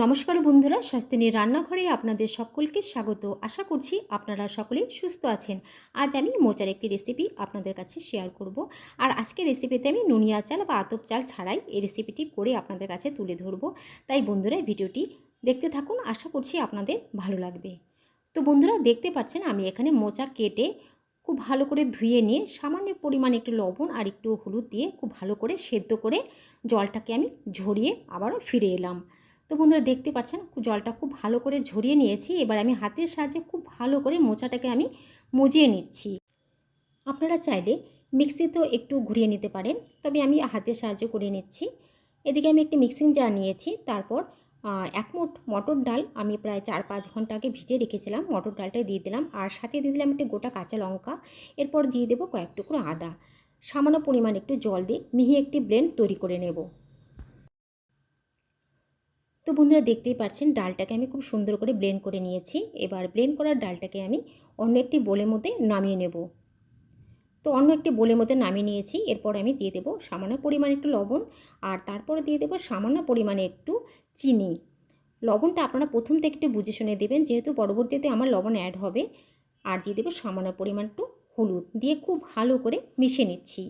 নমস্কার বন্ধুরা, স্বস্তিনীর রান্নাঘরে আপনাদের সকলকে স্বাগত। আশা করছি আপনারা সকলেই সুস্থ আছেন। আজ আমি মোচার একটি রেসিপি আপনাদের কাছে শেয়ার করব। আর আজকের রেসিপিতে আমি নুনিয়া চাল বা আতপ চাল ছাড়াই এই রেসিপিটি করে আপনাদের কাছে তুলে ধরব। তাই বন্ধুরা ভিডিওটি দেখতে থাকুন, আশা করছি আপনাদের ভালো লাগবে। তো বন্ধুরা দেখতে পাচ্ছেন আমি এখানে মোচা কেটে খুব ভালো করে ধুয়ে নিয়ে সামান্য পরিমাণ একটু লবণ আর একটু হলুদ দিয়ে খুব ভালো করে সেদ্ধ করে জলটাকে আমি ঝরিয়ে আবারও ফিরে এলাম। তো বন্ধুরা দেখতে পাচ্ছেন জলটা খুব ভালো করে ঝরিয়ে নিয়েছি। এবার আমি হাতের সাহায্যে খুব ভালো করে মোচাটাকে আমি মজিয়ে নিচ্ছি। আপনারা চাইলে মিক্সিতেও একটু ঘুরিয়ে নিতে পারেন, তবে আমি হাতের সাহায্যে করে নিচ্ছি। এদিকে আমি একটি মিক্সিং জার নিয়েছি। তারপর এক মুঠ মটর ডাল আমি প্রায় 4-5 ঘন্টা আগে ভিজে রেখেছিলাম, মটর ডালটাই দিয়ে দিলাম। আর সাথে দিয়ে দিলাম একটি গোটা কাঁচা লঙ্কা। এরপর দিয়ে দেবো কয়েক টুকরো আদা। সামান্য পরিমাণ একটু জল দিয়ে মিহি একটি ব্লেন্ড তৈরি করে নেব। তো বন্ধুরা দেখতেই পাচ্ছেন ডালটাকে আমি খুব সুন্দর করে ব্লেন্ড করে নিয়েছি। এবার ব্লেন্ড করার ডালটাকে আমি অন্য একটি বোলের মধ্যে নামিয়ে নেব। তো অন্য একটি বোলের মধ্যে নামিয়ে নিয়েছি। এরপর আমি দিয়ে দেবো সামান্য পরিমাণে একটু লবণ, আর তারপরে দিয়ে দেবো সামান্য পরিমাণে একটু চিনি। লবণটা আপনারা প্রথম থেকে একটু বুঝে শুনে দেবেন, যেহেতু পরবর্তীতে আমার লবণ অ্যাড হবে। আর দিয়ে দেবো সামান্য পরিমাণ একটু হলুদ দিয়ে খুব ভালো করে মিশিয়ে নিচ্ছি।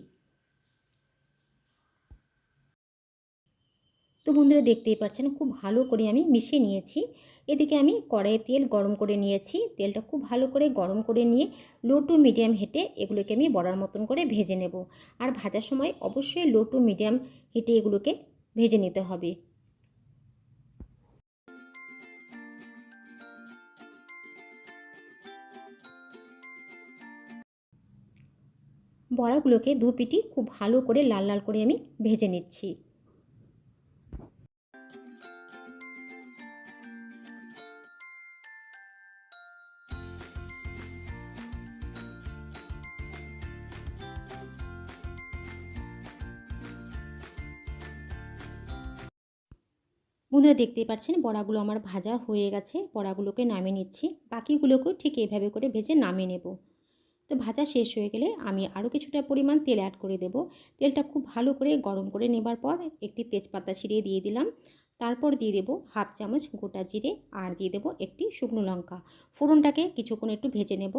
তো বন্ধুরা দেখতেই পাচ্ছেন খুব ভালো করে আমি মিশিয়ে নিয়েছি। এদিকে আমি কড়াইয়ে তেল গরম করে নিয়েছি। তেলটা খুব ভালো করে গরম করে নিয়ে লো টু মিডিয়াম হিটে এগুলোকে আমি বড়ার মতন করে ভেজে নেব। আর ভাজার সময় অবশ্যই লো টু মিডিয়াম হিটে এগুলোকে ভেজে নিতে হবে। বড়াগুলোকে দু পিটি খুব ভালো করে লাল লাল করে আমি ভেজে নিচ্ছি। বন্ধুরা দেখতেই পাচ্ছেন বড়াগুলো আমার ভাজা হয়ে গেছে। বড়াগুলোকে নামিয়ে নিচ্ছি। বাকিগুলোকেও ঠিক এইভাবে করে ভেজে নামিয়ে নেব। তো ভাজা শেষ হয়ে গেলে আমি আরও কিছুটা পরিমাণ তেল অ্যাড করে দেব। তেলটা খুব ভালো করে গরম করে নেবার পর একটি তেজপাতা ছিঁড়িয়ে দিয়ে দিলাম। তারপর দিয়ে দেব হাফ চামচ গোটা জিরে, আর দিয়ে দেব একটি শুকনো লঙ্কা। ফোড়নটাকে কিছুক্ষণ একটু ভেজে নেব।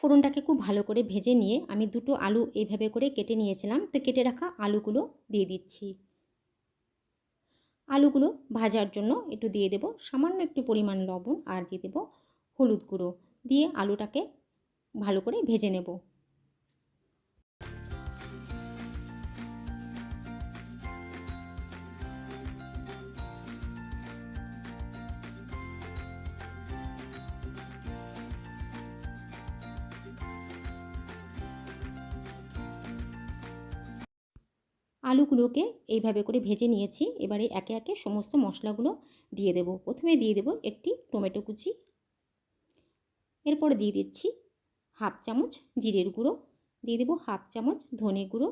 ফোড়নটাকে খুব ভালো করে ভেজে নিয়ে আমি দুটো আলু এইভাবে করে কেটে নিয়েছিলাম। তো কেটে রাখা আলুগুলো দিয়ে দিচ্ছি। আলুগুলো ভাজার জন্য একটু দিয়ে দেব সামান্য একটু পরিমাণ লবণ, আর দিয়ে দেব হলুদ গুঁড়ো দিয়ে আলুটাকে ভালো করে ভেজে নেব। আলুগুলোকে এইভাবে করে ভেজে নিয়েছি। এবারে একে একে সমস্ত মশলাগুলো দিয়ে দেব। প্রথমে দিয়ে দেব একটি টমেটো কুচি, এরপর দিয়ে দিচ্ছি হাফ চামচ জিরের গুঁড়ো, দিয়ে দেব হাফ চামচ ধনে গুঁড়ো,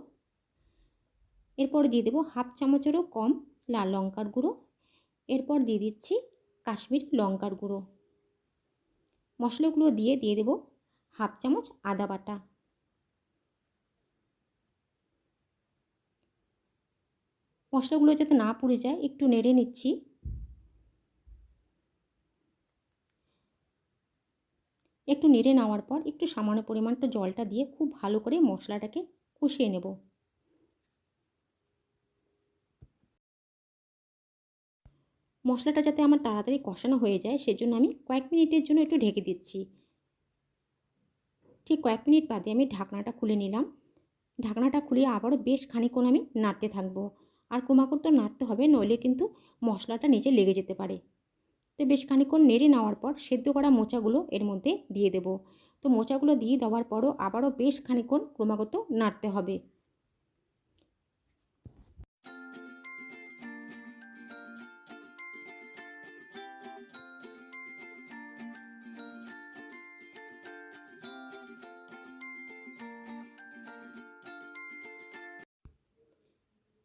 এরপর দিয়ে দেব হাফ চামচেরও কম লাল লঙ্কার গুঁড়ো, এরপর দিয়ে দিচ্ছি কাশ্মীর লঙ্কার গুঁড়ো। মশলাগুলো দিয়ে দেব হাফ চামচ আদা বাটা। মশলাগুলো যাতে না পুড়ে যায় একটু নেড়ে নিচ্ছি। একটু নেড়ে নেওয়ার পর একটু সামান্য পরিমাণটা জলটা দিয়ে খুব ভালো করে মশলাটাকে কষিয়ে নেব। মশলাটা যাতে আমার তাড়াতাড়ি কষানো হয়ে যায় সেজন্য আমি কয়েক মিনিটের জন্য একটু ঢেকে দিচ্ছি। ঠিক কয়েক মিনিট বাদে আমি ঢাকনাটা খুলে নিলাম। ঢাকনাটা খুলে আবারও বেশ খানিকক্ষণ আমি নাড়তে থাকবো। আর ক্রমাগত নাড়তে হবে, নইলে কিন্তু মশলাটা নিচে লেগে যেতে পারে। তো বেশ খানিকক্ষণ নেড়ে নেওয়ার পর সেদ্ধ করা মোচাগুলো এর মধ্যে দিয়ে দেব। তো মোচাগুলো দিয়ে দেওয়ার পরও আবারও বেশ খানিকক্ষণ ক্রমাগত নাড়তে হবে।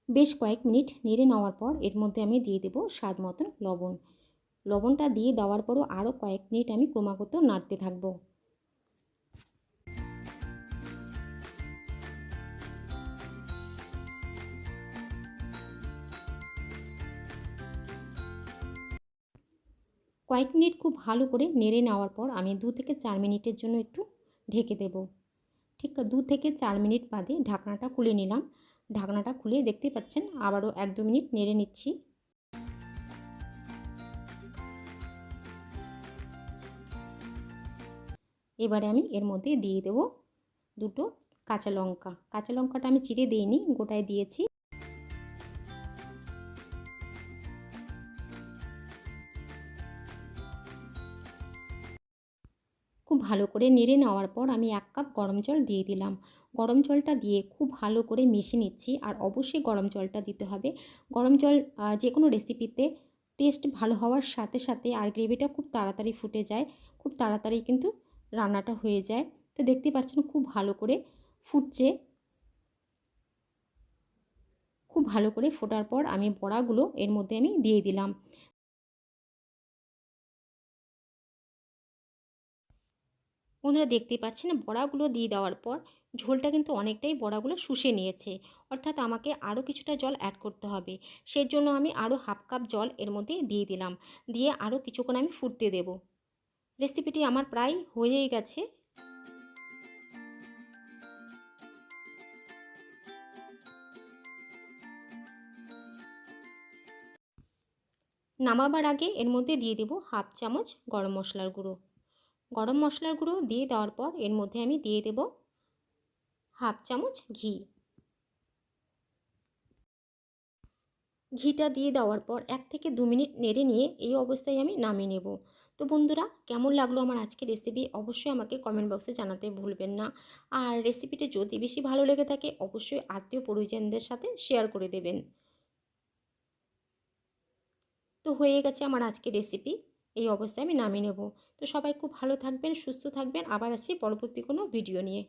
বেশ কয়েক মিনিট নেড়ে নেওয়ার পর এর মধ্যে আমি দিয়ে দেব স্বাদ মতন লবণ। লবণটা দিয়ে দেওয়ার পরও আরও কয়েক মিনিট আমি ক্রমাগত নাড়তে থাকবো। কয়েক মিনিট খুব ভালো করে নেড়ে নেওয়ার পর আমি 2 থেকে 4 মিনিটের জন্য একটু ঢেকে দেব। ঠিক 2 থেকে 4 মিনিট বাদে ঢাকনাটা খুলে নিলাম। ঢাকনাটা খুলে দেখতে পাচ্ছেন আবারও 1-2 মিনিট নেড়ে নিচ্ছি। এবারে আমি এর মধ্যে দিয়ে দেব 2টো কাঁচা লঙ্কা। কাঁচা লঙ্কাটা আমি চিড়ে দিইনি, গোটায় দিয়েছি। খুব ভালো করে নেড়ে নেওয়ার পর আমি 1 কাপ গরম জল দিয়ে দিলাম। গরম জলটা দিয়ে খুব ভালো করে মিশিয়ে নিচ্ছি। আর অবশ্যই গরম জলটা দিতে হবে। গরম জল যে কোনো রেসিপিতে টেস্ট ভালো হওয়ার সাথে সাথে আর গ্রেভিটা খুব তাড়াতাড়ি ফুটে যায়, খুব তাড়াতাড়ি কিন্তু রান্নাটা হয়ে যায়। তো দেখতে পাচ্ছেন খুব ভালো করে ফুটছে। খুব ভালো করে ফোটার পর আমি বড়াগুলো এর মধ্যে আমি দিয়ে দিলাম। বন্ধুরা দেখতেই পাচ্ছেন বড়াগুলো দিয়ে দেওয়ার পর ঝোলটা কিন্তু অনেকটাই বড়াগুলো শুষে নিয়েছে, অর্থাৎ আমাকে আরও কিছুটা জল অ্যাড করতে হবে। সেই জন্য আমি আরও হাফ কাপ জল এর মধ্যে দিয়ে দিলাম, দিয়ে আরও কিছুক্ষণ আমি ফুটতে দেব। রেসিপিটি আমার প্রায় হয়েই গেছে। নামাবার আগে এর মধ্যে দিয়ে দেব হাফ চামচ গরম মশলার গুঁড়ো। গরম মশলার গুঁড়ো দিয়ে দেওয়ার পর এর মধ্যে আমি দিয়ে দেব হাফ চামচ ঘি। ঘিটা দিয়ে দেওয়ার পর 1 থেকে 2 মিনিট নেড়ে নিয়ে এই অবস্থায় আমি নামিয়ে নেব। তো বন্ধুরা কেমন লাগলো আমার আজকের রেসিপি অবশ্যই আমাকে কমেন্ট বক্সে জানাতে ভুলবেন না। আর রেসিপিটি যদি বেশি ভালো লেগে থাকে অবশ্যই আত্মীয় পরিজনদের সাথে শেয়ার করে দেবেন। তো হয়ে গেছে আমার আজকের রেসিপি, এই অবস্থায় আমি নামিয়ে নেব। তো সবাই খুব ভালো থাকবেন, সুস্থ থাকবেন, আবার আসছি পরবর্তী কোনো ভিডিও নিয়ে।